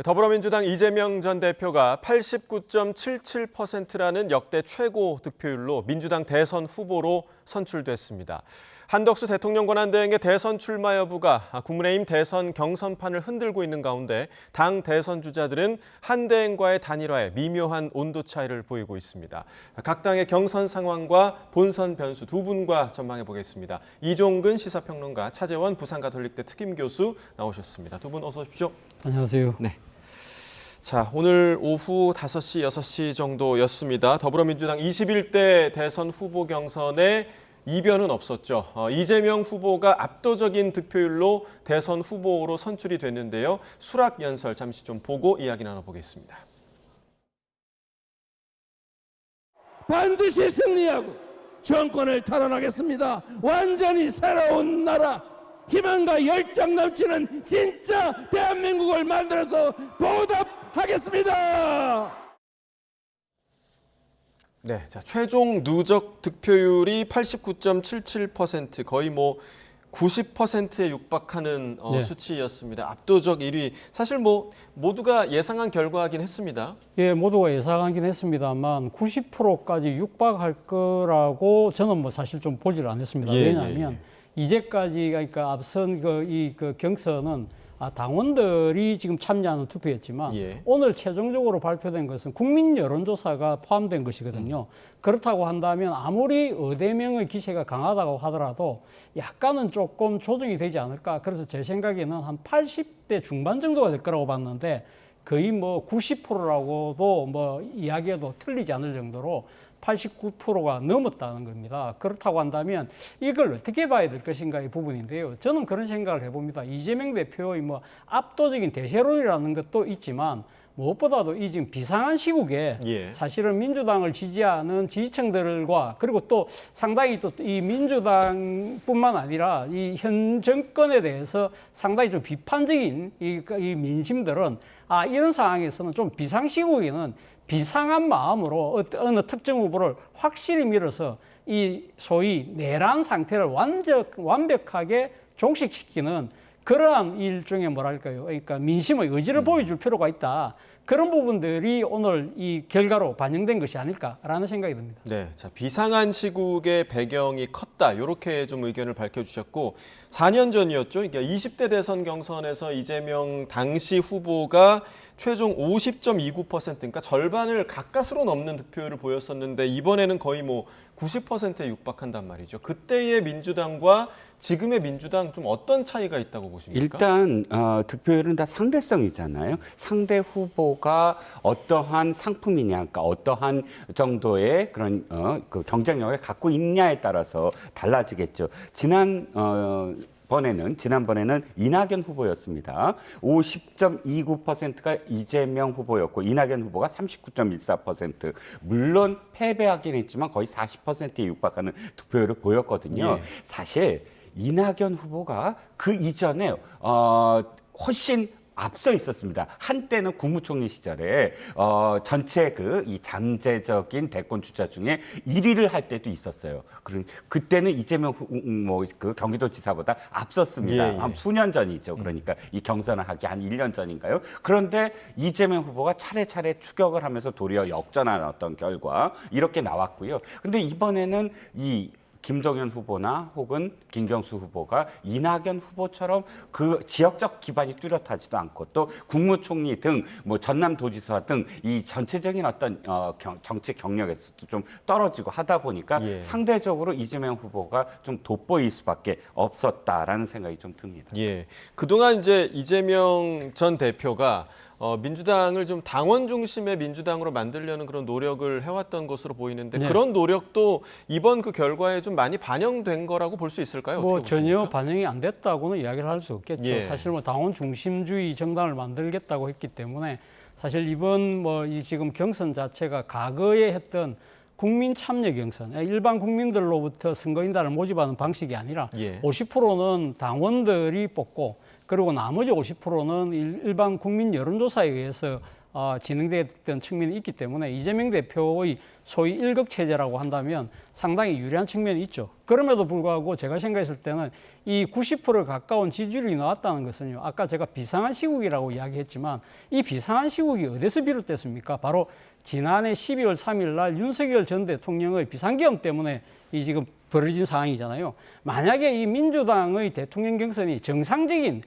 더불어민주당 이재명 전 대표가 89.77%라는 역대 최고 득표율로 민주당 대선 후보로 선출됐습니다. 한덕수 대통령 권한대행의 대선 출마 여부가 국민의힘 대선 경선판을 흔들고 있는 가운데 당 대선 주자들은 한 대행과의 단일화에 미묘한 온도 차이를 보이고 있습니다. 각 당의 경선 상황과 본선 변수 두 분과 전망해 보겠습니다. 이종근 시사평론가, 차재원 부산가톨릭대 특임교수 나오셨습니다. 두 분 어서 오십시오. 안녕하세요. 네. 자, 오늘 오후 5시, 6시 정도였습니다. 더불어민주당 21대 대선 후보 경선에 이변은 없었죠. 이재명 후보가 압도적인 득표율로 대선 후보로 선출이 됐는데요. 수락 연설 잠시 좀 보고 이야기 나눠보겠습니다. 반드시 승리하고 정권을 탈환하겠습니다. 완전히 새로운 나라, 희망과 열정 넘치는 진짜 대한민국을 만들어서 보답하겠습니다. 네, 자, 최종 누적 득표율이 89.77%, 거의 90%에 육박하는 네. 수치였습니다. 압도적 1위. 사실 모두가 예상한 결과이긴 했습니다. 예, 모두가 예상하긴 했습니다만 90%까지 육박할 거라고 저는 사실 좀 보질 않았습니다. 왜냐하면 이제까지 그러니까 앞선 이 경선은 당원들이 지금 참여하는 투표였지만 오늘 최종적으로 발표된 것은 국민 여론조사가 포함된 것이거든요. 그렇다고 한다면 아무리 의대명의 기세가 강하다고 하더라도 약간은 조금 조정이 되지 않을까. 그래서 제 생각에는 한 80대 중반 정도가 될 거라고 봤는데 거의 90%라고도 이야기해도 틀리지 않을 정도로 89%가 넘었다는 겁니다. 그렇다고 한다면 이걸 어떻게 봐야 될 것인가의 부분인데요. 저는 그런 생각을 해봅니다. 이재명 대표의 압도적인 대세론이라는 것도 있지만 무엇보다도 이 지금 비상한 시국에 사실은 민주당을 지지하는 지지층들과 그리고 또 상당히 또 이 민주당뿐만 아니라 이 현 정권에 대해서 상당히 좀 비판적인 이 민심들은 이런 상황에서는 좀 비상 시국에는 비상한 마음으로 어느 특정 후보를 확실히 밀어서 이 소위 내란 상태를 완벽하게 종식시키는 그러한 일종의 그러니까 민심의 의지를 보여줄 필요가 있다. 그런 부분들이 오늘 이 결과로 반영된 것이 아닐까라는 생각이 듭니다. 네, 자, 비상한 시국의 배경이 컸다. 이렇게 좀 의견을 밝혀주셨고 4년 전이었죠. 그러니까 20대 대선 경선에서 이재명 당시 후보가 최종 50.29%, 그러니까 절반을 가까스로 넘는 득표율을 보였었는데 이번에는 거의 90%에 육박한단 말이죠. 그때의 민주당과 지금의 민주당 좀 어떤 차이가 있다고 보십니까? 일단 득표율은 다 상대성이잖아요. 상대 후보가 어떠한 상품이냐, 그러니까 어떠한 정도의 그런 그 경쟁력을 갖고 있냐에 따라서 달라지겠죠. 지난번에는 이낙연 후보였습니다. 50.29%가 이재명 후보였고 이낙연 후보가 39.14%. 물론 패배하긴 했지만 거의 40%에 육박하는 득표율을 보였거든요. 사실 이낙연 후보가 그 이전에 훨씬 앞서 있었습니다. 한때는 국무총리 시절에 전체 이 잠재적인 대권 주자 중에 1위를 할 때도 있었어요. 그때는 이재명 그 경기도지사보다 앞섰습니다. 한 수년 전이죠. 그러니까 이 경선을 하기 한 1년 전인가요? 그런데 이재명 후보가 차례차례 추격을 하면서 도리어 역전한 어떤 결과 이렇게 나왔고요. 근데 이번에는 이 김동연 후보나 혹은 김경수 후보가 이낙연 후보처럼 그 지역적 기반이 뚜렷하지도 않고 또 국무총리 등 전남도지사 등 이 전체적인 어떤 정치 경력에서도 좀 떨어지고 하다 보니까 상대적으로 이재명 후보가 좀 돋보일 수밖에 없었다라는 생각이 좀 듭니다. 그동안 이제 이재명 전 대표가 민주당을 좀 당원 중심의 민주당으로 만들려는 그런 노력을 해왔던 것으로 보이는데 그런 노력도 이번 그 결과에 좀 많이 반영된 거라고 볼 수 있을까요? 전혀 반영이 안 됐다고는 이야기를 할 수 없겠죠. 사실 당원 중심주의 정당을 만들겠다고 했기 때문에 사실 이번 이 지금 경선 자체가 과거에 했던 국민 참여 경선, 일반 국민들로부터 선거인단을 모집하는 방식이 아니라 50%는 당원들이 뽑고 그리고 나머지 50%는 일반 국민 여론조사에 의해서 진행됐던 측면이 있기 때문에 이재명 대표의 소위 1극 체제라고 한다면 상당히 유리한 측면이 있죠. 그럼에도 불구하고 제가 생각했을 때는 이 90%에 가까운 지지율이 나왔다는 것은요. 아까 제가 비상한 시국이라고 이야기했지만 이 비상한 시국이 어디서 비롯됐습니까? 바로 지난해 12월 3일 날 윤석열 전 대통령의 비상계엄 때문에 이 지금 벌어진 상황이잖아요. 만약에 이 민주당의 대통령 경선이 정상적인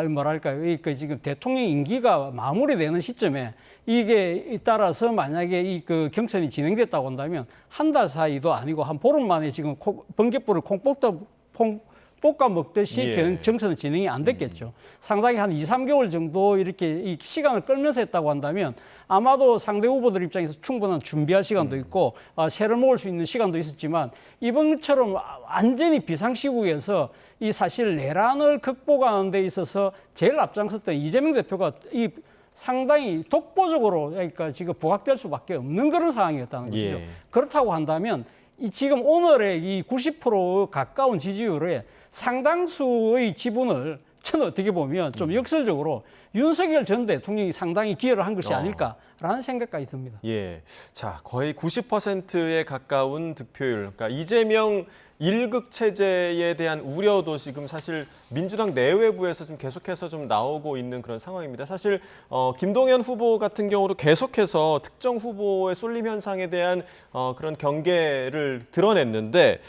뭐랄까요, 그 지금 대통령 임기가 마무리되는 시점에 이게 따라서 만약에 이 그 경선이 진행됐다고 한다면 한 달 사이도 아니고 한 보름 만에 지금 번갯불을 볶아 먹듯이 예. 경선은 진행이 안 됐겠죠. 상당히 한 2, 3개월 정도 이렇게 이 시간을 끌면서 했다고 한다면 아마도 상대 후보들 입장에서 충분한 준비할 시간도 있고 새를 모을 수 있는 시간도 있었지만 이번처럼 완전히 비상시국에서 이 사실 내란을 극복하는 데 있어서 제일 앞장섰던 이재명 대표가 이 상당히 독보적으로 그러니까 지금 부각될 수밖에 없는 그런 상황이었다는 것이죠. 예. 그렇다고 한다면 이 지금 오늘의 이 90% 가까운 지지율에 상당수의 지분을 저는 어떻게 보면 좀 역설적으로 윤석열 전 대통령이 상당히 기여를 한 것이 아닐까라는 생각까지 듭니다. 예. 자, 거의 90%에 가까운 득표율. 그러니까 이재명 1극 체제에 대한 우려도 지금 사실 민주당 내외부에서 좀 계속해서 좀 나오고 있는 그런 상황입니다. 사실 김동연 후보 같은 경우도 계속해서 특정 후보의 쏠림 현상에 대한 그런 경계를 드러냈는데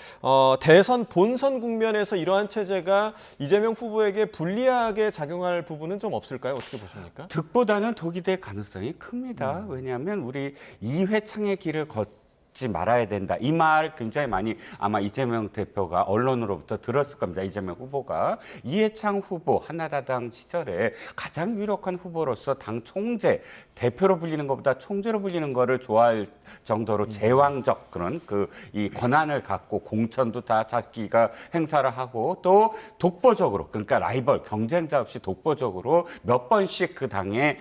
대선 본선 국면에서 이러한 체제가 이재명 후보에게 불리하게 작용할 부분은 좀 없을까요? 어떻게 보십니까? 득보다는 독이 될 가능성이 큽니다. 왜냐하면 우리 이회창의 길을 걷지 말아야 된다. 이 말 굉장히 많이 아마 이재명 대표가 언론으로부터 들었을 겁니다. 이재명 후보가. 이회창 후보 한나라당 시절에 가장 유력한 후보로서 당 총재, 대표로 불리는 것보다 총재로 불리는 거를 좋아할 정도로 제왕적 그런 이 권한을 갖고 공천도 다 자기가 행사를 하고 또 독보적으로 그러니까 라이벌 경쟁자 없이 독보적으로 몇 번씩 그 당에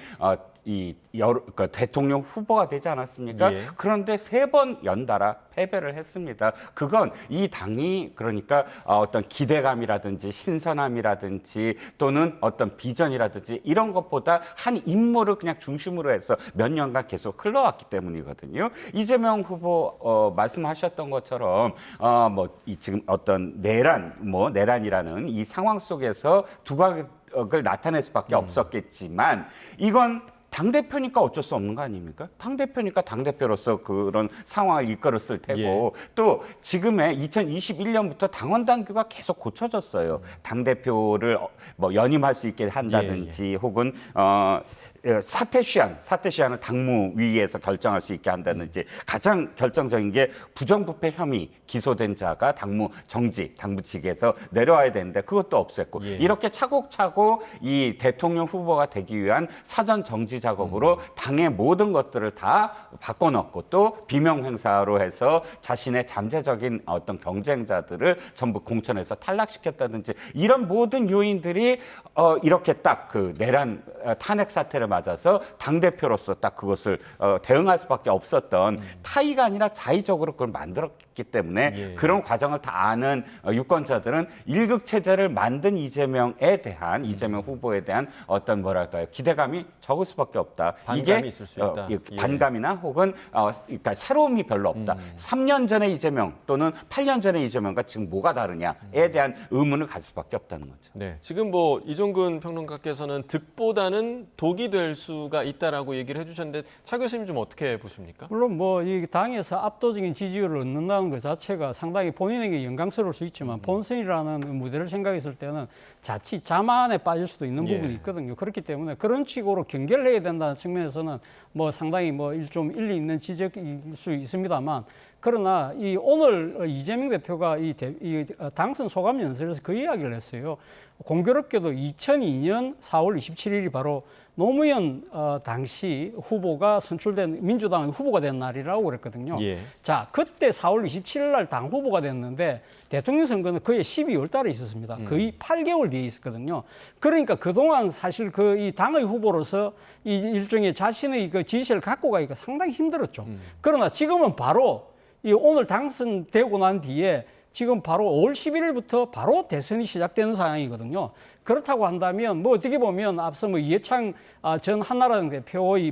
그러니까 대통령 후보가 되지 않았습니까? 예. 그런데 3번 연달아 패배를 했습니다. 그건 이 당이 그러니까 어떤 기대감이라든지 신선함이라든지 또는 어떤 비전이라든지 이런 것보다 한 인물을 그냥 중심으로 해서 몇 년간 계속 흘러왔기 때문이거든요. 이재명 후보 말씀하셨던 것처럼 지금 어떤 내란이라는 이 상황 속에서 두각을 나타낼 수밖에 없었겠지만 이건 당대표니까 어쩔 수 없는 거 아닙니까? 당대표니까 당대표로서 그런 상황을 이끌었을 테고 또 지금의 2021년부터 당원 당규가 계속 고쳐졌어요. 당대표를 연임할 수 있게 한다든지 혹은 사퇴 시한을 당무위에서 결정할 수 있게 한다든지 가장 결정적인 게 부정부패 혐의 기소된 자가 당무 정지, 당부 측에서 내려와야 되는데 그것도 없앴고 이렇게 차곡차곡 이 대통령 후보가 되기 위한 사전 정지 작업으로 당의 모든 것들을 다 바꿔놓고 또 비명 행사로 해서 자신의 잠재적인 어떤 경쟁자들을 전부 공천에서 탈락시켰다든지 이런 모든 요인들이 이렇게 딱 그 내란 탄핵 사태를 맞아서 당대표로서 딱 그것을 대응할 수밖에 없었던 타의가 아니라 자의적으로 그걸 만들었기 때문에 그런 과정을 다 아는 유권자들은 1극 체제를 만든 이재명 후보에 대한 어떤 기대감이 적을 수밖에 없다. 반감이 있을 수 있다. 반감이나 혹은 그러니까 새로움이 별로 없다. 3년 전의 이재명 또는 8년 전의 이재명과 지금 뭐가 다르냐에 대한 의문을 가질 수밖에 없다는 거죠. 네, 지금 이종근 평론가께서는 득보다는 독이 될 수가 있다라고 얘기를 해주셨는데 차 교수님 좀 어떻게 보십니까? 물론 이 당에서 압도적인 지지율을 얻는다는 것 자체가 상당히 본인에게 영광스러울 수 있지만 본선이라는 무대를 생각했을 때는 자칫 자만에 빠질 수도 있는 부분이 있거든요. 그렇기 때문에 그런 식으로 경계를 해야 된다는 측면에서는 상당히 좀 일리 있는 지적일 수 있습니다만 그러나 오늘 이재명 대표가 이 당선 소감 연설에서 그 이야기를 했어요. 공교롭게도 2002년 4월 27일이 바로 노무현 당시 후보가 선출된 민주당의 후보가 된 날이라고 그랬거든요. 자, 그때 4월 27일 날 당 후보가 됐는데 대통령 선거는 거의 12월 달에 있었습니다. 거의 8개월 뒤에 있었거든요. 그러니까 그동안 사실 이 당의 후보로서 이 일종의 자신의 그 지지를 갖고 가기가 상당히 힘들었죠. 그러나 지금은 바로 오늘 당선되고 난 뒤에 지금 바로 5월 11일부터 바로 대선이 시작되는 상황이거든요. 그렇다고 한다면 뭐 어떻게 보면 앞서 뭐 이해창 전 한나라당 대표의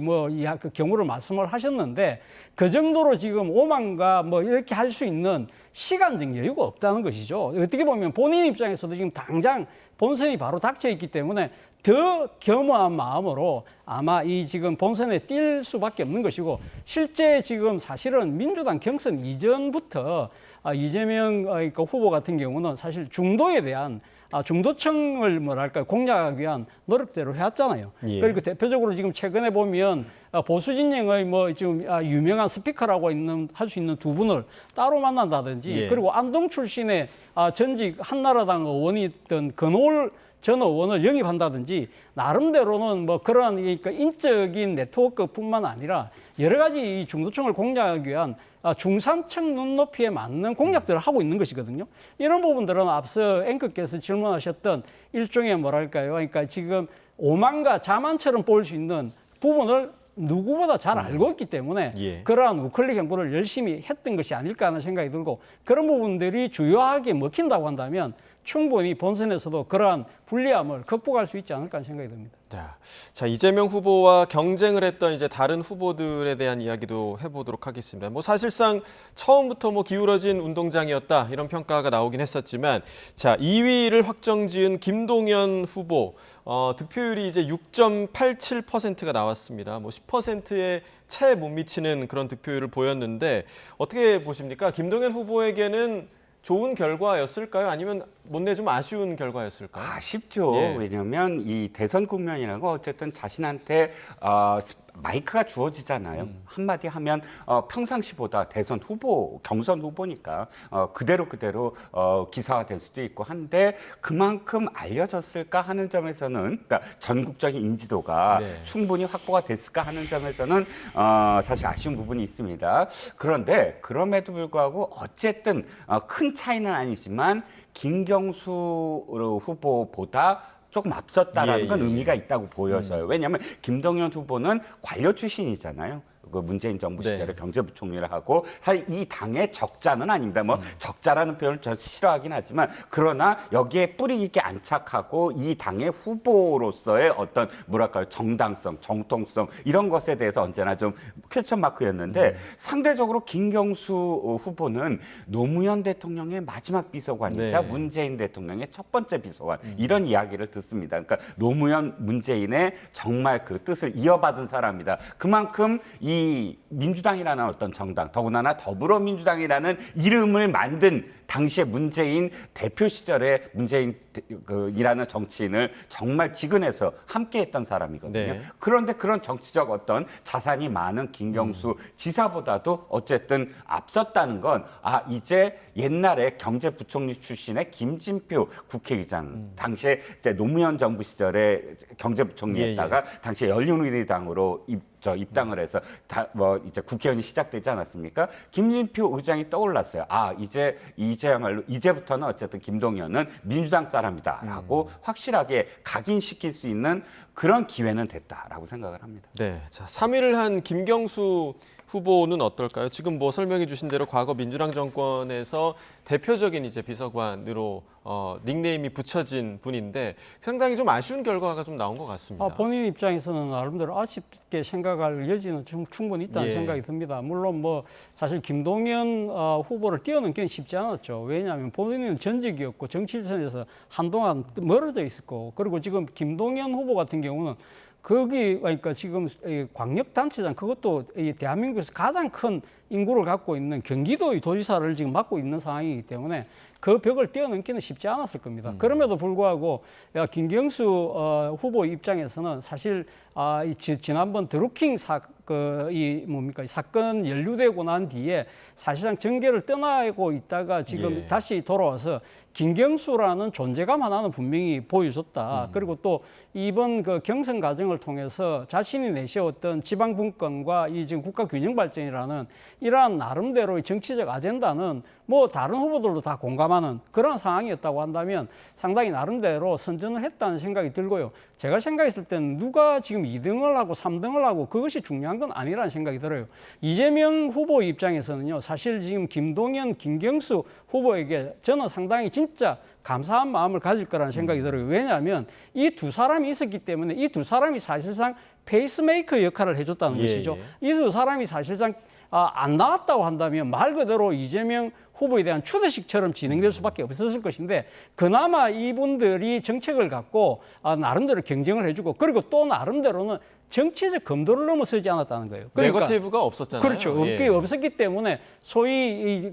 그 경우를 말씀을 하셨는데 그 정도로 지금 오만과 뭐 이렇게 할 수 있는 시간적 여유가 없다는 것이죠. 어떻게 보면 본인 입장에서도 지금 당장 본선이 바로 닥쳐 있기 때문에 더 겸허한 마음으로 아마 이 지금 본선에 뛸 수밖에 없는 것이고 실제 지금 사실은 민주당 경선 이전부터 이재명 후보 같은 경우는 사실 중도에 대한 중도층을 공략하기 위한 노력대로 해왔잖아요. 예. 그리고 대표적으로 지금 최근에 보면 보수 진영의 지금 유명한 스피커라고 할 수 있는 두 분을 따로 만난다든지 예. 그리고 안동 출신의 전직 한나라당 의원이던 건올 전 의원을 영입한다든지 나름대로는 뭐 그러한 그러니까 인적인 네트워크뿐만 아니라 여러 가지 이 중도층을 공략하기 위한 중산층 눈높이에 맞는 공약들을 하고 있는 것이거든요. 이런 부분들은 앞서 앵커께서 질문하셨던 일종의 그러니까 지금 오만과 자만처럼 보일 수 있는 부분을 누구보다 잘 알고 있기 때문에 예. 그러한 우클릭 행보를 열심히 했던 것이 아닐까 하는 생각이 들고 그런 부분들이 주요하게 먹힌다고 한다면 충분히 본선에서도 그러한 불리함을 극복할 수 있지 않을까 하는 생각이 듭니다. 자, 이재명 후보와 경쟁을 했던 이제 다른 후보들에 대한 이야기도 해보도록 하겠습니다. 뭐 사실상 처음부터 뭐 기울어진 운동장이었다 이런 평가가 나오긴 했었지만, 자 2위를 확정지은 김동연 후보 득표율이 이제 6.87%가 나왔습니다. 뭐 10%에 채 못 미치는 그런 득표율을 보였는데 어떻게 보십니까? 김동연 후보에게는 좋은 결과였을까요? 아니면 못내 좀 아쉬운 결과였을까요? 아쉽죠. 예. 왜냐하면 이 대선 국면이라고 어쨌든 자신한테 마이크가 주어지잖아요. 한마디 하면 평상시보다 대선 후보, 경선 후보니까 그대로 기사화될 수도 있고 한데 그만큼 알려졌을까 하는 점에서는 그러니까 전국적인 인지도가 네. 충분히 확보가 됐을까 하는 점에서는 사실 아쉬운 부분이 있습니다. 그런데 그럼에도 불구하고 어쨌든 큰 차이는 아니지만 김경수 후보보다 조금 앞섰다라는 건 의미가 있다고 보여져요. 왜냐하면 김동연 후보는 관료 출신이잖아요. 그 문재인 정부 시절에 네. 경제부총리를 하고 사실 이 당의 적자는 아닙니다. 뭐 적자라는 표현을 저 싫어하긴 하지만 그러나 여기에 뿌리 깊게 안착하고 이 당의 후보로서의 어떤 뭐랄까요 정당성, 정통성 이런 것에 대해서 언제나 좀 퀘스천 마크였는데 상대적으로 김경수 후보는 노무현 대통령의 마지막 비서관이자 네. 문재인 대통령의 첫 번째 비서관 이런 이야기를 듣습니다. 그러니까 노무현, 문재인의 정말 그 뜻을 이어받은 사람이다. 그만큼 이 민주당이라는 어떤 정당, 더군다나 더불어민주당이라는 이름을 만든 당시에 문재인 대표 시절에 문재인이라는 정치인을 정말 지근해서 함께했던 사람이거든요. 네. 그런데 그런 정치적 어떤 자산이 많은 김경수 지사보다도 어쨌든 앞섰다는 건 이제 옛날에 경제부총리 출신의 김진표 국회의장 당시에 이제 노무현 정부 시절에 경제부총리했다가 당시에 열린우리당으로 입당을 해서 이제 국회의원이 시작되지 않았습니까? 김진표 의장이 떠올랐어요. 이제야말로 이제부터는 어쨌든 김동연은 민주당 사람이다라고 확실하게 각인시킬 수 있는 그런 기회는 됐다라고 생각을 합니다. 네, 자 3위를 한 김경수 후보는 어떨까요? 지금 뭐 설명해 주신 대로 과거 민주당 정권에서 대표적인 이제 비서관으로 닉네임이 붙여진 분인데 상당히 좀 아쉬운 결과가 좀 나온 것 같습니다. 본인 입장에서는 나름대로 아쉽게 생각할 여지는 충분히 있다는 생각이 듭니다. 물론 뭐 사실 김동연 후보를 뛰어넘기는 쉽지 않았죠. 왜냐하면 본인은 전직이었고 정치 일선에서 한동안 멀어져 있었고 그리고 지금 김동연 후보 같은 경우는 그러니까 지금 광역단체장 그것도 대한민국에서 가장 큰 인구를 갖고 있는 경기도의 도지사를 지금 맡고 있는 상황이기 때문에 그 벽을 뛰어넘기는 쉽지 않았을 겁니다. 그럼에도 불구하고 김경수 후보 입장에서는 사실 지난번 드루킹 사건 연루되고 난 뒤에 사실상 정계를 떠나고 있다가 지금 다시 돌아와서 김경수라는 존재감 하나는 분명히 보여줬다. 그리고 또 이번 그 경선 과정을 통해서 자신이 내세웠던 지방 분권과 이 지금 국가 균형 발전이라는 이러한 나름대로의 정치적 아젠다는 뭐 다른 후보들도 다 공감하는 합니다만은 그런 상황이었다고 한다면 상당히 나름대로 선전을 했다는 생각이 들고요. 제가 생각했을 때는 누가 지금 2등을 하고 3등을 하고 그것이 중요한 건 아니라는 생각이 들어요. 이재명 후보 입장에서는요, 사실 지금 김동연, 김경수 후보에게 저는 상당히 진짜 감사한 마음을 가질 거라는 생각이 들어요. 왜냐하면 이 두 사람이 있었기 때문에 이 두 사람이 사실상 페이스메이커 역할을 해줬다는 것이죠. 이 두 사람이 사실상 안 나왔다고 한다면 말 그대로 이재명 후보에 대한 추대식처럼 진행될 수밖에 없었을 것인데 그나마 이분들이 정책을 갖고 나름대로 경쟁을 해주고 그리고 또 나름대로는 정치적 검도를 넘어서지 않았다는 거예요. 그러니까 네거티브가 없었잖아요. 그렇죠. 없었기 때문에 소위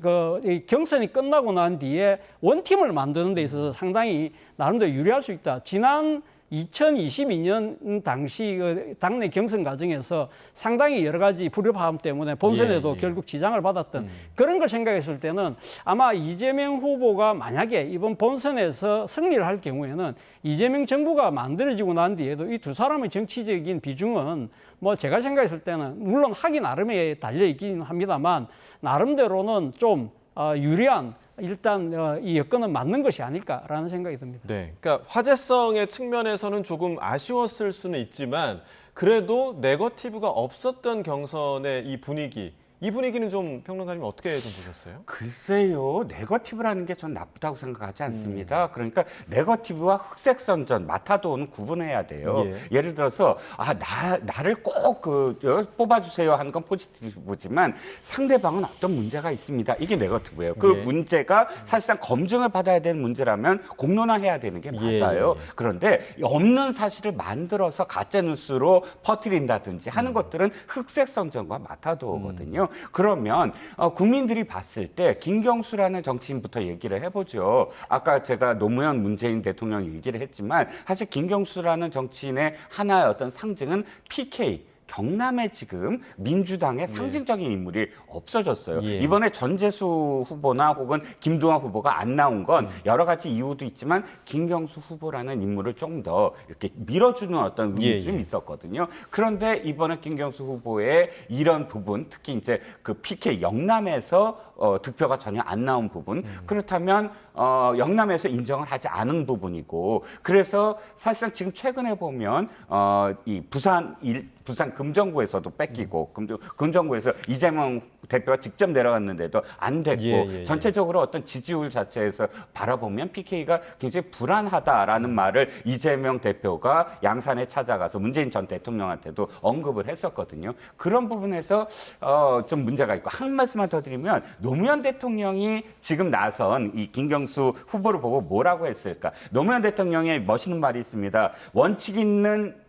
이 경선이 끝나고 난 뒤에 원팀을 만드는 데 있어서 상당히 나름대로 유리할 수 있다. 지난 2022년 당시 그 당내 경선 과정에서 상당히 여러 가지 불협화음 때문에 본선에도 결국 지장을 받았던 그런 걸 생각했을 때는 아마 이재명 후보가 만약에 이번 본선에서 승리를 할 경우에는 이재명 정부가 만들어지고 난 뒤에도 이 두 사람의 정치적인 비중은 뭐 제가 생각했을 때는 물론 하기 나름에 달려 있긴 합니다만 나름대로는 좀 유리한 일단 이 여건은 맞는 것이 아닐까라는 생각이 듭니다. 네, 그러니까 화제성의 측면에서는 조금 아쉬웠을 수는 있지만 그래도 네거티브가 없었던 경선의 이 분위기는 좀 평론가님 어떻게 좀 보셨어요? 글쎄요, 네거티브라는 게 전 나쁘다고 생각하지 않습니다. 그러니까 네거티브와 흑색 선전, 마타도는 구분해야 돼요. 예를 들어서 나를 꼭 뽑아주세요 하는 건 포지티브지만 상대방은 어떤 문제가 있습니다. 이게 네거티브예요. 그 문제가 사실상 검증을 받아야 되는 문제라면 공론화해야 되는 게 맞아요. 그런데 없는 사실을 만들어서 가짜 뉴스로 퍼뜨린다든지 하는 것들은 흑색 선전과 마타도거든요. 그러면 국민들이 봤을 때 김경수라는 정치인부터 얘기를 해보죠. 아까 제가 노무현 문재인 대통령 얘기를 했지만 사실 김경수라는 정치인의 하나의 어떤 상징은 PK 경남에 지금 민주당의 상징적인 인물이 없어졌어요. 이번에 전재수 후보나 혹은 김두한 후보가 안 나온 건 여러 가지 이유도 있지만 김경수 후보라는 인물을 좀 더 이렇게 밀어주는 어떤 의미 좀 있었거든요. 그런데 이번에 김경수 후보의 이런 부분, 특히 이제 그 PK 영남에서 득표가 전혀 안 나온 부분, 그렇다면 영남에서 인정을 하지 않은 부분이고, 그래서 사실상 지금 최근에 보면 이 부산 금정구에서도 뺏기고 금정구에서 이재명 대표가 직접 내려갔는데도 안 됐고 전체적으로 어떤 지지율 자체에서 바라보면 PK가 굉장히 불안하다라는 말을 이재명 대표가 양산에 찾아가서 문재인 전 대통령한테도 언급을 했었거든요. 그런 부분에서 좀 문제가 있고 한 말씀만 더 드리면 노무현 대통령이 지금 나선 이 김경수 후보를 보고 뭐라고 했을까? 노무현 대통령의 멋있는 말이 있습니다. 원칙 있는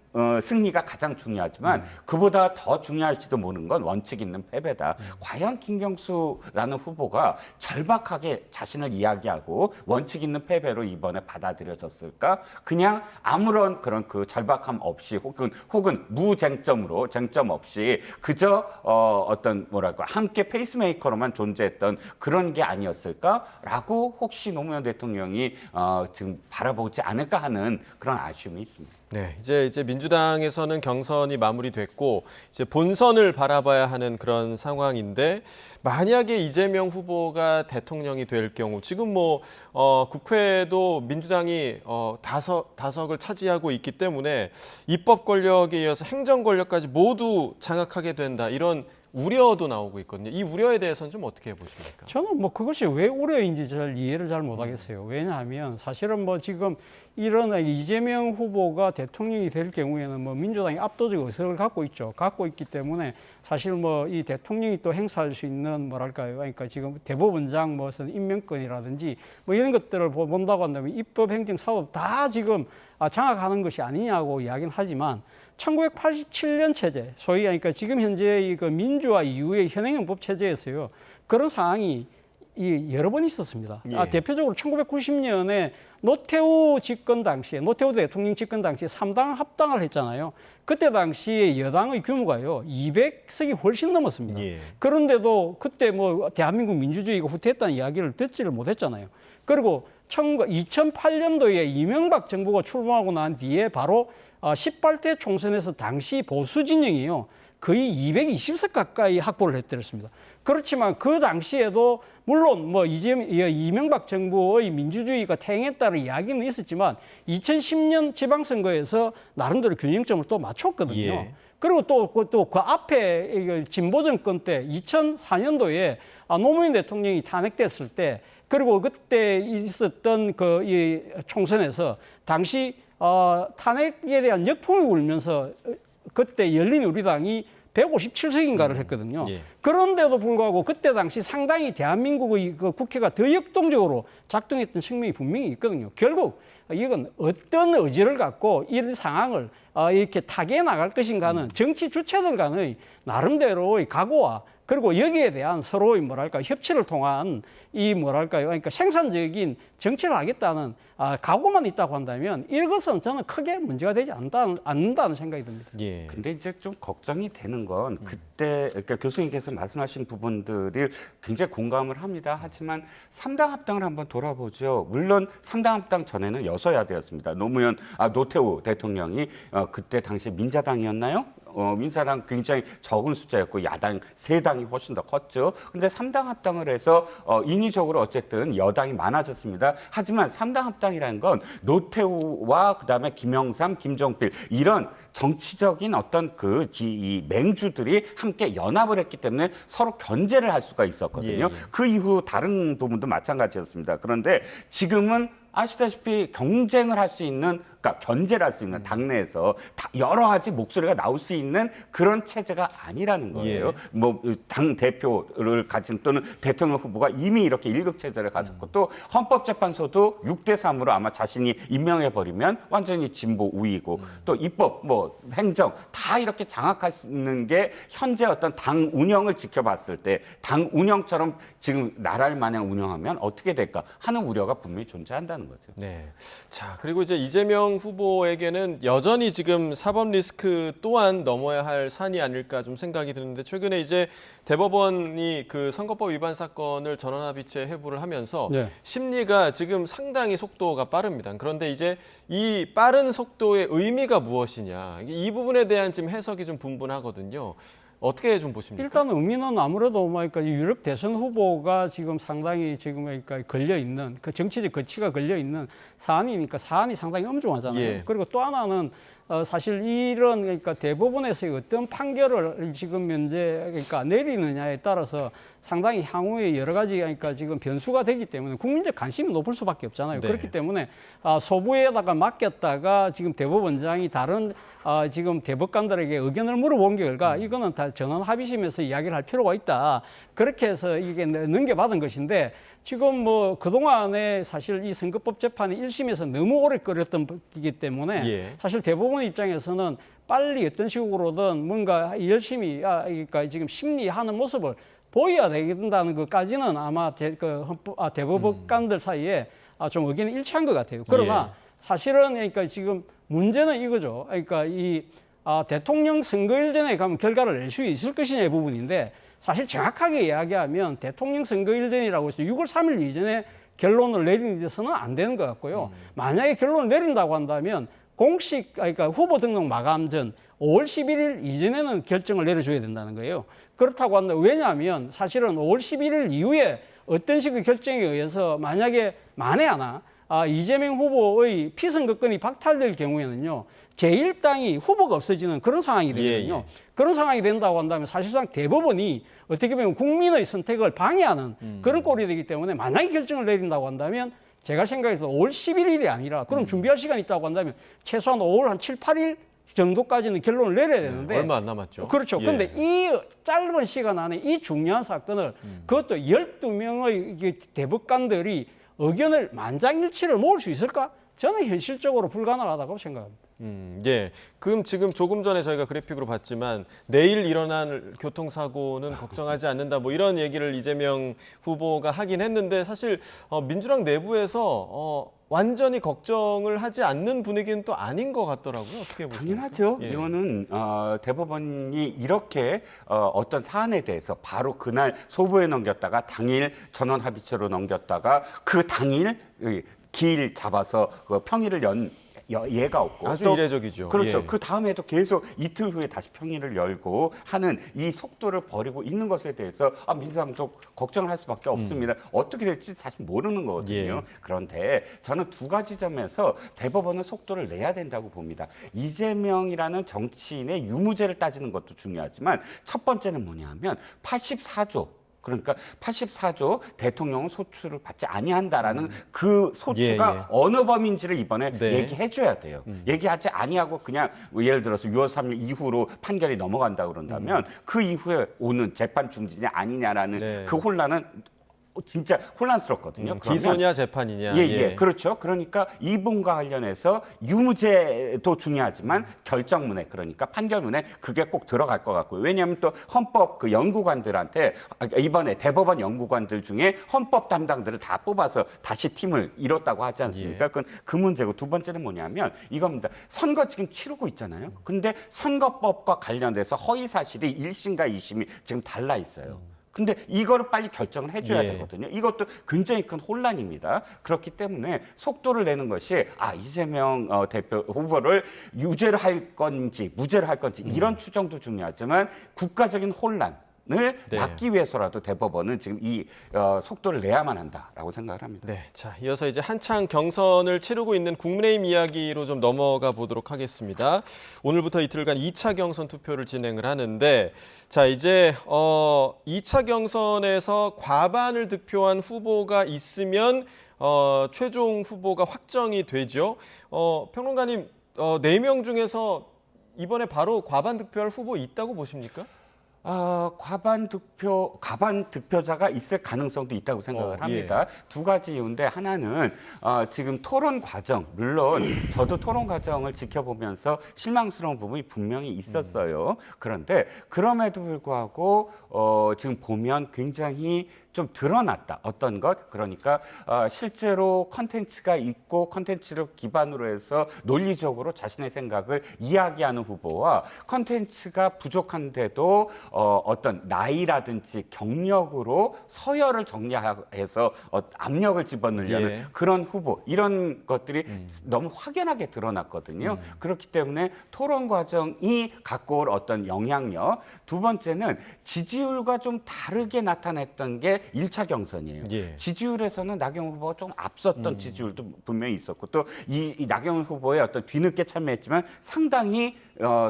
승리가 가장 중요하지만 그보다 더 중요할지도 모르는 건 원칙 있는 패배다. 과연 김경수라는 후보가 절박하게 자신을 이야기하고 원칙 있는 패배로 이번에 받아들여졌을까? 그냥 아무런 그런 그 절박함 없이 혹은 무쟁점으로 쟁점 없이 그저 어떤 뭐랄까 함께 페이스메이커로만 존재했던 그런 게 아니었을까라고 혹시 노무현 대통령이 지금 바라보지 않을까 하는 그런 아쉬움이 있습니다. 네, 이제 민주당에서는 경선이 마무리됐고 이제 본선을 바라봐야 하는 그런 상황인데 만약에 이재명 후보가 대통령이 될 경우 지금 국회도 민주당이 다석을 차지하고 있기 때문에 입법 권력에 이어서 행정 권력까지 모두 장악하게 된다 이런 우려도 나오고 있거든요. 이 우려에 대해서는 좀 어떻게 보십니까? 저는 그것이 왜 우려인지 이해를 잘 못하겠어요. 왜냐하면 사실은 지금 이런 이재명 후보가 대통령이 될 경우에는 민주당이 압도적 의석을 갖고 있죠. 갖고 있기 때문에 사실 이 대통령이 또 행사할 수 있는 뭐랄까요. 그러니까 지금 대법원장 무슨 임명권이라든지 이런 것들을 본다고 한다면 입법, 행정, 사법 다 지금 장악하는 것이 아니냐고 이야기는 하지만 1987년 체제, 소위 그러니까 지금 현재 그 민주화 이후의 현행헌법 체제에서요. 그런 상황이 여러 번 있었습니다. 대표적으로 1990년에 노태우 대통령 집권 당시에 3당 합당을 했잖아요. 그때 당시에 여당의 규모가요 200석이 훨씬 넘었습니다. 그런데도 그때 대한민국 민주주의가 후퇴했다는 이야기를 듣지를 못했잖아요. 그리고 2008년도에 이명박 정부가 출범하고 난 뒤에 바로 18대 총선에서 당시 보수 진영이요. 거의 220석 가까이 확보를 했더랬습니다. 그렇지만 그 당시에도 물론 뭐 이명박 정부의 민주주의가 퇴행했다는 이야기는 있었지만 2010년 지방선거에서 나름대로 균형점을 또 맞췄거든요. 예. 그리고 또 그 앞에 진보 정권 때 2004년도에 노무현 대통령이 탄핵됐을 때 그리고 그때 있었던 이 총선에서 당시 탄핵에 대한 역풍이 울면서 그때 열린우리당이 157석인가를 했거든요. 예. 그런데도 불구하고 그때 당시 상당히 대한민국의 그 국회가 더 역동적으로 작동했던 측면이 분명히 있거든요. 결국 이건 어떤 의지를 갖고 이 상황을 이렇게 타개해 나갈 것인가는 정치 주체들 간의 나름대로의 각오와 그리고 여기에 대한 서로의 협치를 통한 그러니까 생산적인 정치를 하겠다는 각오만 있다고 한다면 이것은 저는 크게 문제가 되지 않는다는 생각이 듭니다. 예. 근데 이제 좀 걱정이 되는 건 그때 그러니까 교수님께서 말씀하신 부분들을 굉장히 공감을 합니다. 하지만 3당 합당을 한번 돌아보죠. 물론 3당 합당 전에는 여서야대였습니다. 노태우 대통령이 그때 당시 민자당이었나요? 민사당 굉장히 적은 숫자였고 야당 3당이 훨씬 더 컸죠. 근데 3당 합당을 해서 인위적으로 어쨌든 여당이 많아졌습니다. 하지만 3당 합당이라는 건 노태우와 그다음에 김영삼, 김종필 이런 정치적인 어떤 이 맹주들이 함께 연합을 했기 때문에 서로 견제를 할 수가 있었거든요. 예. 그 이후 다른 부분도 마찬가지였습니다. 그런데 지금은 아시다시피 경쟁을 할 수 있는, 그러니까 견제를 할 수 있는 당내에서 여러 가지 목소리가 나올 수 있는 그런 체제가 아니라는 거예요. 예. 뭐 당 대표를 가진 또는 대통령 후보가 이미 이렇게 1급 체제를 가졌고 또 헌법재판소도 6대3으로 아마 자신이 임명해 버리면 완전히 진보 우위고 또 입법, 뭐 행정 다 이렇게 장악할 수 있는 게 현재 어떤 당 운영을 지켜봤을 때 당 운영처럼 지금 나라를 마냥 운영하면 어떻게 될까 하는 우려가 분명히 존재한다는 거죠. 네. 자, 그리고 이제 이재명 후보에게는 여전히 지금 사법 리스크 또한 넘어야 할 산이 아닐까 좀 생각이 드는데 최근에 이제 대법원이 그 선거법 위반 사건을 전원합의체 회부를 하면서 네. 심리가 지금 상당히 속도가 빠릅니다. 그런데 이제 이 빠른 속도의 의미가 무엇이냐 이 부분에 대한 지금 해석이 좀 분분하거든요. 어떻게 좀 보십니까? 일단 의미는 아무래도 유력 대선 후보가 지금 상당히 걸려 있는 그 정치적 거치가 걸려 있는 사안이니까 사안이 상당히 엄중하잖아요. 예. 그리고 또 하나는 사실 이런 대법원에서의 어떤 판결을 지금 현재 내리느냐에 따라서 상당히 향후에 여러 가지 지금 변수가 되기 때문에 국민적 관심이 높을 수밖에 없잖아요. 네. 그렇기 때문에 소부에다가 맡겼다가 지금 대법원장이 다른 지금 대법관들에게 의견을 물어본 결과 이거는 다 전원 합의심에서 이야기를 할 필요가 있다. 그렇게 해서 이게 넘겨받은 것인데 지금 뭐 그동안에 사실 이 선거법 재판이 1심에서 너무 오래 끌었던 거기 때문에 예. 사실 대법원 입장에서는 빨리 어떤 식으로든 뭔가 열심히 지금 심리하는 모습을 보여야 된다는 것까지는 아마 대법관들 사이에 좀 의견이 일치한 것 같아요. 그러나 사실은 지금 문제는 이거죠. 이 대통령 선거일 전에 가면 결과를 낼 수 있을 것이냐의 부분인데 사실 정확하게 이야기하면 대통령 선거일 전이라고 해서 6월 3일 이전에 결론을 내리는 데서는 안 되는 것 같고요. 만약에 결론을 내린다고 한다면 공식 후보 등록 마감 전 5월 11일 이전에는 결정을 내려줘야 된다는 거예요. 그렇다고 한다. 왜냐하면 사실은 5월 11일 이후에 어떤 식의 결정에 의해서 만약에 만에 하나 이재명 후보의 피선거권이 박탈될 경우에는요. 제1당이 후보가 없어지는 그런 상황이 되거든요. 그런 상황이 된다고 한다면 사실상 대법원이 어떻게 보면 국민의 선택을 방해하는 그런 꼴이 되기 때문에 만약에 결정을 내린다고 한다면 제가 생각해서 5월 11일이 아니라 그럼 준비할 시간이 있다고 한다면 최소한 5월 한 7, 8일 정도까지는 결론을 내려야 되는데 얼마 안 남았죠. 그렇죠. 그런데 이 짧은 시간 안에 이 중요한 사건을 그것도 12명의 대법관들이 의견을 만장일치를 모을 수 있을까? 저는 현실적으로 불가능하다고 생각합니다. 예. 그럼 지금 조금 전에 저희가 그래픽으로 봤지만 내일 일어날 교통사고는 걱정하지 않는다 뭐 이런 얘기를 이재명 후보가 하긴 했는데 사실 민주당 내부에서 완전히 걱정을 하지 않는 분위기는 또 아닌 것 같더라고요. 어떻게 보십니까? 당연하죠. 예. 이거는 대법원이 이렇게 어떤 사안에 대해서 바로 그날 소부에 넘겼다가 당일 전원 합의체로 넘겼다가 그 당일 기일 잡아서 평일을 예가 없고 아주 또 이례적이죠. 그렇죠. 예. 그 다음에도 계속 이틀 후에 다시 평일을 열고 하는 이 속도를 벌이고 있는 것에 대해서 민주당도 걱정을 할 수밖에 없습니다. 어떻게 될지 사실 모르는 거거든요. 예. 그런데 저는 두 가지 점에서 대법원은 속도를 내야 된다고 봅니다. 이재명이라는 정치인의 유무죄를 따지는 것도 중요하지만 첫 번째는 뭐냐면 84조 그러니까 84조 대통령은 소추를 받지 아니한다라는 그 소추가 예, 예. 어느 범인지를 이번에 네. 얘기해줘야 돼요. 얘기하지 아니하고 그냥 예를 들어서 6월 3일 이후로 판결이 넘어간다 그런다면 그 이후에 오는 재판 중지냐 아니냐라는 네. 그 혼란은 진짜 혼란스럽거든요. 그러면 기소냐 재판이냐. 예, 그렇죠. 그러니까 이분과 관련해서 유무죄도 중요하지만 결정문에 그러니까 판결문에 그게 꼭 들어갈 것 같고요. 왜냐하면 또 헌법 그 연구관들한테 이번에 대법원 연구관들 중에 헌법 담당들을 다 뽑아서 다시 팀을 이뤘다고 하지 않습니까? 그건 그 문제고 두 번째는 뭐냐면 이겁니다. 선거 지금 치르고 있잖아요. 근데 선거법과 관련돼서 허위 사실이 1심과 2심이 지금 달라 있어요. 근데 이거를 빨리 결정을 해줘야 되거든요. 이것도 굉장히 큰 혼란입니다. 그렇기 때문에 속도를 내는 것이 이재명 대표 후보를 유죄를 할 건지 무죄를 할 건지 이런 추정도 중요하지만 국가적인 혼란을 막기 위해서라도 대법원은 지금 이 속도를 내야만 한다라고 생각을 합니다. 네, 자 이어서 이제 한창 경선을 치르고 있는 국민의힘 이야기로 좀 넘어가 보도록 하겠습니다. 오늘부터 이틀간 2차 경선 투표를 진행을 하는데, 자 이제 2차 경선에서 과반을 득표한 후보가 있으면 최종 후보가 확정이 되죠. 평론가님, 4명 중에서 이번에 바로 과반 득표할 후보 있다고 보십니까? 과반 득표자가 있을 가능성도 있다고 생각을 합니다. 두 가지 이유인데 하나는 지금 토론 과정, 물론 저도 토론 과정을 지켜보면서 실망스러운 부분이 분명히 있었어요. 그런데 그럼에도 불구하고 지금 보면 굉장히 좀 드러났다. 어떤 것? 그러니까 실제로 컨텐츠가 있고 컨텐츠를 기반으로 해서 논리적으로 자신의 생각을 이야기하는 후보와 컨텐츠가 부족한데도 어떤 나이라든지 경력으로 서열을 정리해서 압력을 집어넣으려는 그런 후보, 이런 것들이 너무 확연하게 드러났거든요. 그렇기 때문에 토론 과정이 갖고 올 어떤 영향력. 두 번째는 지지율과 좀 다르게 나타냈던 게 1차 경선이에요. 지지율에서는 나경원 후보가 좀 앞섰던 지지율도 분명히 있었고 또 이 나경원 후보의 어떤 뒤늦게 참여했지만 상당히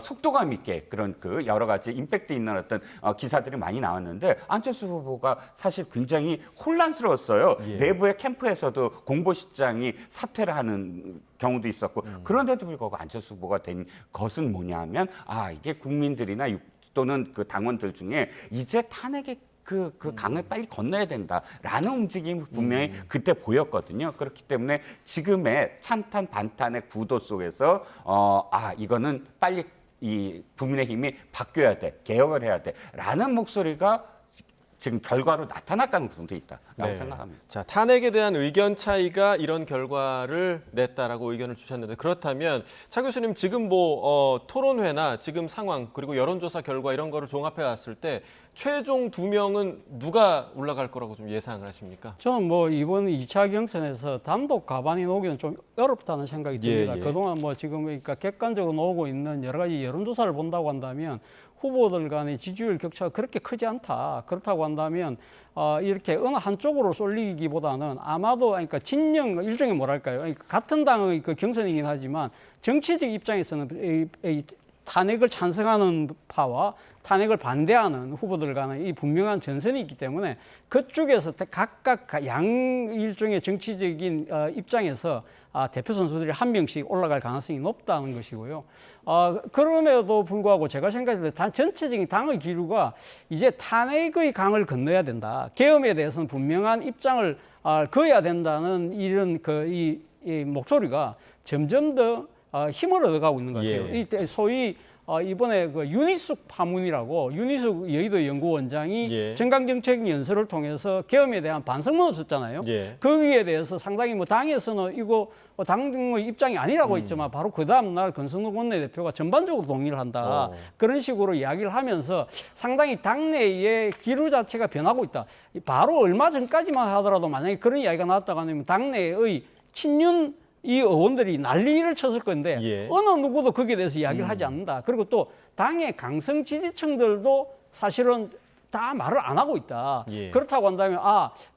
속도감 있게 그런 그 여러 가지 임팩트 있는 어떤 기사들이 많이 나왔는데 안철수 후보가 사실 굉장히 혼란스러웠어요. 내부의 캠프에서도 공보실장이 사퇴를 하는 경우도 있었고 그런데도 불구하고 안철수 후보가 된 것은 뭐냐면 이게 국민들이나 또는 그 당원들 중에 이제 탄핵의 그 강을 빨리 건너야 된다라는 움직임이 분명히 그때 보였거든요. 그렇기 때문에 지금의 찬탄 반탄의 구도 속에서 이거는 빨리 이 국민의힘이 바뀌어야 돼, 개혁을 해야 돼라는 목소리가 지금 결과로 나타날 가능성도 있다라고 생각합니다. 자, 탄핵에 대한 의견 차이가 이런 결과를 냈다라고 의견을 주셨는데, 그렇다면 차 교수님 지금 토론회나 지금 상황 그리고 여론조사 결과 이런 거를 종합해 왔을 때 최종 2명은 누가 올라갈 거라고 좀 예상을 하십니까? 저는 이번 2차 경선에서 단독 과반이 나오기는 좀 어렵다는 생각이 듭니다. 그동안 지금 그러니까 객관적으로 나오고 있는 여러 가지 여론조사를 본다고 한다면 후보들 간의 지지율 격차가 그렇게 크지 않다. 그렇다고 한다면 이렇게 어느 한쪽으로 쏠리기보다는 아마도 그러니까 진영 일종의 뭐랄까요? 그러니까 같은 당의 그 경선이긴 하지만 정치적 입장에서는 이 탄핵을 찬성하는 파와 탄핵을 반대하는 후보들 간의 이 분명한 전선이 있기 때문에 그쪽에서 각각 양 일종의 정치적인 입장에서 대표 선수들이 한 명씩 올라갈 가능성이 높다는 것이고요. 그럼에도 불구하고 제가 생각할 때 전체적인 당의 기류가 이제 탄핵의 강을 건너야 된다. 계엄에 대해서는 분명한 입장을 그어야 된다는 이런 이 목소리가 점점 더 힘을 얻어가고 있는 것 같아요. 이때 소위 이번에 그 윤희숙 파문이라고 윤희숙 여의도 연구원장이 정강정책 연설을 통해서 계엄에 대한 반성문을 썼잖아요. 거기에 대해서 상당히 당에서는 이거 당의 입장이 아니라고 했지만 바로 그 다음 날 권성동 원내대표가 전반적으로 동의를 한다. 그런 식으로 이야기를 하면서 상당히 당내의 기류 자체가 변하고 있다. 바로 얼마 전까지만 하더라도 만약에 그런 이야기가 나왔다고 하면 당내의 친윤 이 의원들이 난리를 쳤을 건데 예. 어느 누구도 거기에 대해서 이야기를 하지 않는다. 그리고 또 당의 강성 지지층들도 사실은 다 말을 안 하고 있다. 예. 그렇다고 한다면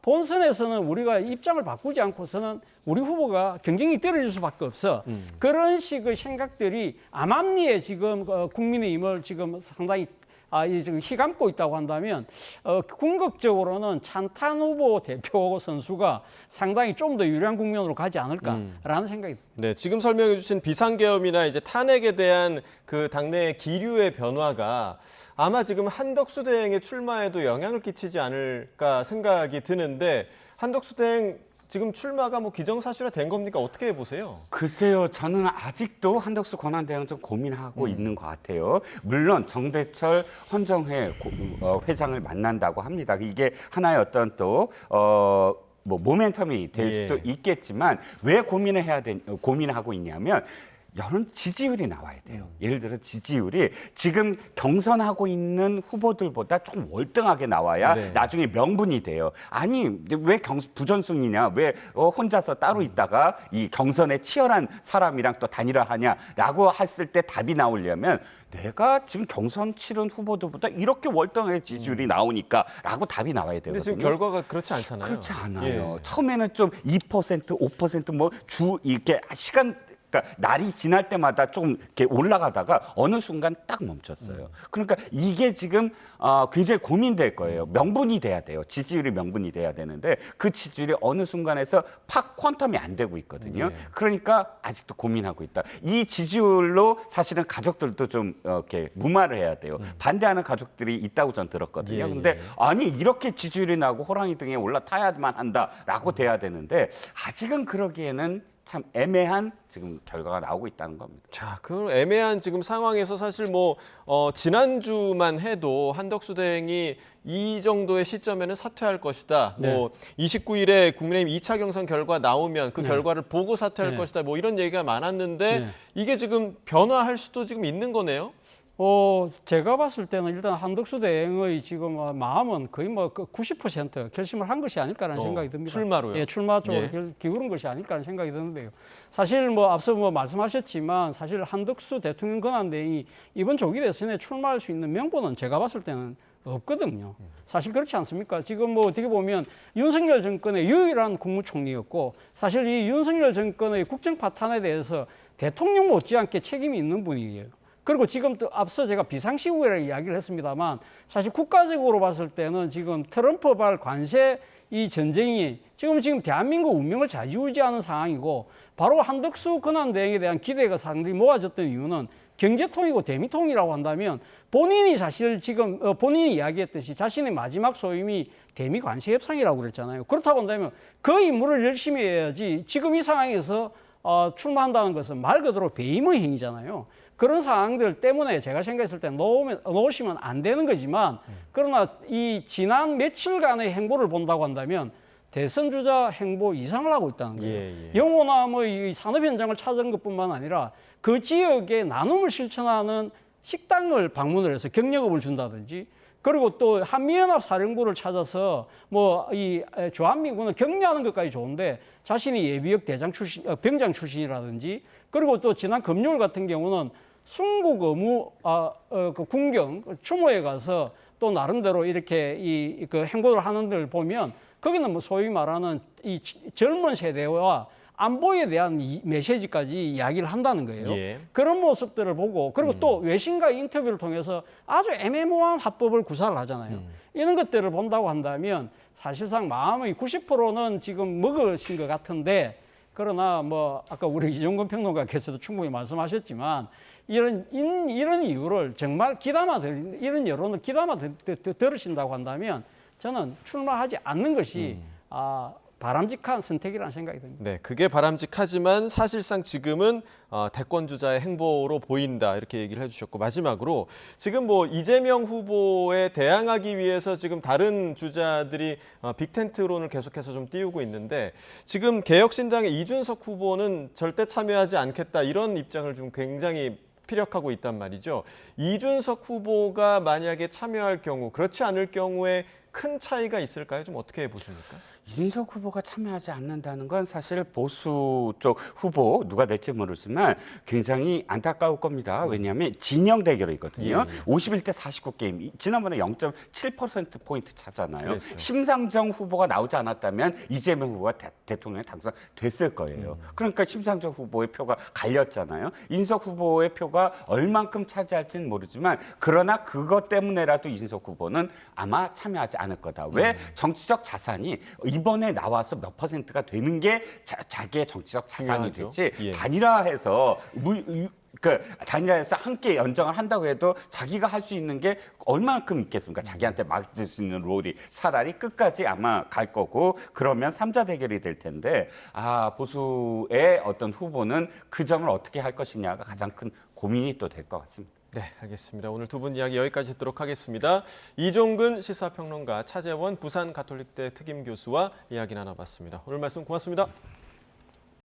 본선에서는 우리가 입장을 바꾸지 않고서는 우리 후보가 경쟁이 떨어질 수밖에 없어. 그런 식의 생각들이 암암리에 지금 국민의힘을 지금 상당히 지금 휘감고 있다고 한다면 궁극적으로는 찬탄 후보 대표 선수가 상당히 좀 더 유리한 국면으로 가지 않을까라는 생각이 듭니다. 네, 지금 설명해 주신 비상계엄이나 이제 탄핵에 대한 그 당내의 기류의 변화가 아마 지금 한덕수 대행의 출마에도 영향을 끼치지 않을까 생각이 드는데 한덕수 대행 지금 출마가 뭐 기정사실화 된 겁니까? 어떻게 보세요? 글쎄요, 저는 아직도 한덕수 권한대행 좀 고민하고 있는 것 같아요. 물론 정대철 헌정회 회장을 만난다고 합니다. 이게 하나의 어떤 또 뭐 모멘텀이 될 예. 수도 있겠지만 왜 고민하고 있냐면 여론 지지율이 나와야 돼요. 예를 들어 지지율이 지금 경선하고 있는 후보들보다 조금 월등하게 나와야 네. 나중에 명분이 돼요. 아니 왜 부전승이냐? 왜 혼자서 따로 있다가 이 경선에 치열한 사람이랑 또 단일화하냐라고 했을 때 답이 나오려면 내가 지금 경선 치른 후보들보다 이렇게 월등하게 지지율이 나오니까라고 답이 나와야 되거든요. 근데 지금 결과가 그렇지 않잖아요. 그렇지 않아요. 예. 처음에는 좀 2%, 5% 뭐 주 이렇게 시간 그러니까 날이 지날 때마다 조금 이렇게 올라가다가 어느 순간 딱 멈췄어요. 그러니까 이게 지금 굉장히 고민될 거예요. 명분이 돼야 돼요. 지지율이 명분이 돼야 되는데 그 지지율이 어느 순간에서 팍 퀀텀이 안 되고 있거든요. 그러니까 아직도 고민하고 있다. 이 지지율로 사실은 가족들도 좀 이렇게 무마를 해야 돼요. 반대하는 가족들이 있다고 전 들었거든요. 예, 근데 예. 아니 이렇게 지지율이 나고 호랑이 등에 올라타야만 한다라고 돼야 되는데 아직은 그러기에는 참 애매한 지금 결과가 나오고 있다는 겁니다. 자, 그 애매한 지금 상황에서 사실 뭐 지난주만 해도 한덕수 대행이 이 정도의 시점에는 사퇴할 것이다. 네. 뭐 29일에 국민의힘 2차 경선 결과 나오면 그 결과를 보고 사퇴할 네. 것이다. 뭐 이런 얘기가 많았는데 네. 이게 지금 변화할 수도 지금 있는 거네요. 제가 봤을 때는 일단 한덕수 대행의 지금 마음은 거의 뭐 90% 결심을 한 것이 아닐까라는 생각이 듭니다. 출마로요? 예, 출마 쪽으로 예. 기울은 것이 아닐까라는 생각이 드는데요. 사실 뭐 앞서 뭐 말씀하셨지만 사실 한덕수 대통령 권한대행이 이번 조기 대선에 출마할 수 있는 명분은 제가 봤을 때는 없거든요. 사실 그렇지 않습니까? 지금 뭐 어떻게 보면 윤석열 정권의 유일한 국무총리였고 사실 이 윤석열 정권의 국정 파탄에 대해서 대통령 못지않게 책임이 있는 분이에요. 그리고 지금 또 앞서 제가 비상시국이라고 이야기를 했습니다만 사실 국가적으로 봤을 때는 지금 트럼프발 관세 이 전쟁이 지금 대한민국 운명을 좌지우지하는 상황이고 바로 한덕수 권한대행에 대한 기대가 상당히 모아졌던 이유는 경제통이고 대미통이라고 한다면 본인이 사실 지금 본인이 이야기했듯이 자신의 마지막 소임이 대미 관세 협상이라고 그랬잖아요. 그렇다고 한다면 그 임무를 열심히 해야지 지금 이 상황에서 출마한다는 것은 말 그대로 배임의 행위잖아요. 그런 상황들 때문에 제가 생각했을 때 놓으시면 안 되는 거지만 그러나 이 지난 며칠간의 행보를 본다고 한다면 대선 주자 행보 이상을 하고 있다는 거예요. 예. 영호남의 산업 현장을 찾은 것뿐만 아니라 그 지역에 나눔을 실천하는 식당을 방문을 해서 경력업을 준다든지 그리고 또 한미연합 사령부를 찾아서 뭐 이 주한미군을 격려하는 것까지 좋은데 자신이 예비역 대장 출신, 병장 출신이라든지 그리고 또 지난 금요일 같은 경우는 순국 의무 그 군경 추모에 가서 또 나름대로 이렇게 그 행보를 하는 데를 보면 거기는 뭐 소위 말하는 이 젊은 세대와 안보에 대한 메시지까지 이야기를 한다는 거예요. 예. 그런 모습들을 보고 그리고 또 외신과 인터뷰를 통해서 아주 애매모호한 합법을 구사를 하잖아요. 이런 것들을 본다고 한다면 사실상 마음의 90%는 지금 먹으신 것 같은데 그러나 뭐 아까 우리 이종건 평론가께서도 충분히 말씀하셨지만 이런 이유를 정말 이런 여론을 귀담아 들으신다고 한다면 저는 출마하지 않는 것이 바람직한 선택이라는 생각이 듭니다. 네, 그게 바람직하지만 사실상 지금은 대권 주자의 행보로 보인다 이렇게 얘기를 해주셨고 마지막으로 지금 뭐 이재명 후보에 대항하기 위해서 지금 다른 주자들이 빅텐트론을 계속해서 좀 띄우고 있는데 지금 개혁신당의 이준석 후보는 절대 참여하지 않겠다 이런 입장을 좀 굉장히 피력하고 있단 말이죠. 이준석 후보가 만약에 참여할 경우 그렇지 않을 경우에 큰 차이가 있을까요? 좀 어떻게 보십니까? 이준석 후보가 참여하지 않는다는 건 사실 보수 쪽 후보 누가 될지 모르지만 굉장히 안타까울 겁니다. 왜냐하면 진영 대결이거든요. 51대 49게임. 지난번에 0.7%포인트 차잖아요. 그랬죠. 심상정 후보가 나오지 않았다면 이재명 후보가 대통령에 당선됐을 거예요. 그러니까 심상정 후보의 표가 갈렸잖아요. 인석 후보의 표가 얼만큼 차지할지는 모르지만 그러나 그것 때문에라도 이준석 후보는 아마 참여하지 않을 거다. 왜? 정치적 자산이 이번에 나와서 몇 퍼센트가 되는 게 자기의 정치적 자산이 중요하죠. 되지 예. 단일화해서 단일화해서 함께 연정을 한다고 해도 자기가 할 수 있는 게 얼마만큼 있겠습니까? 자기한테 맡길 수 있는 롤이 차라리 끝까지 아마 갈 거고 그러면 3자 대결이 될 텐데 보수의 어떤 후보는 그 점을 어떻게 할 것이냐가 가장 큰 고민이 또 될 것 같습니다. 네, 알겠습니다. 오늘 두 분 이야기 여기까지 듣도록 하겠습니다. 이종근 시사평론가, 차재원 부산가톨릭대 특임교수와 이야기 나눠봤습니다. 오늘 말씀 고맙습니다.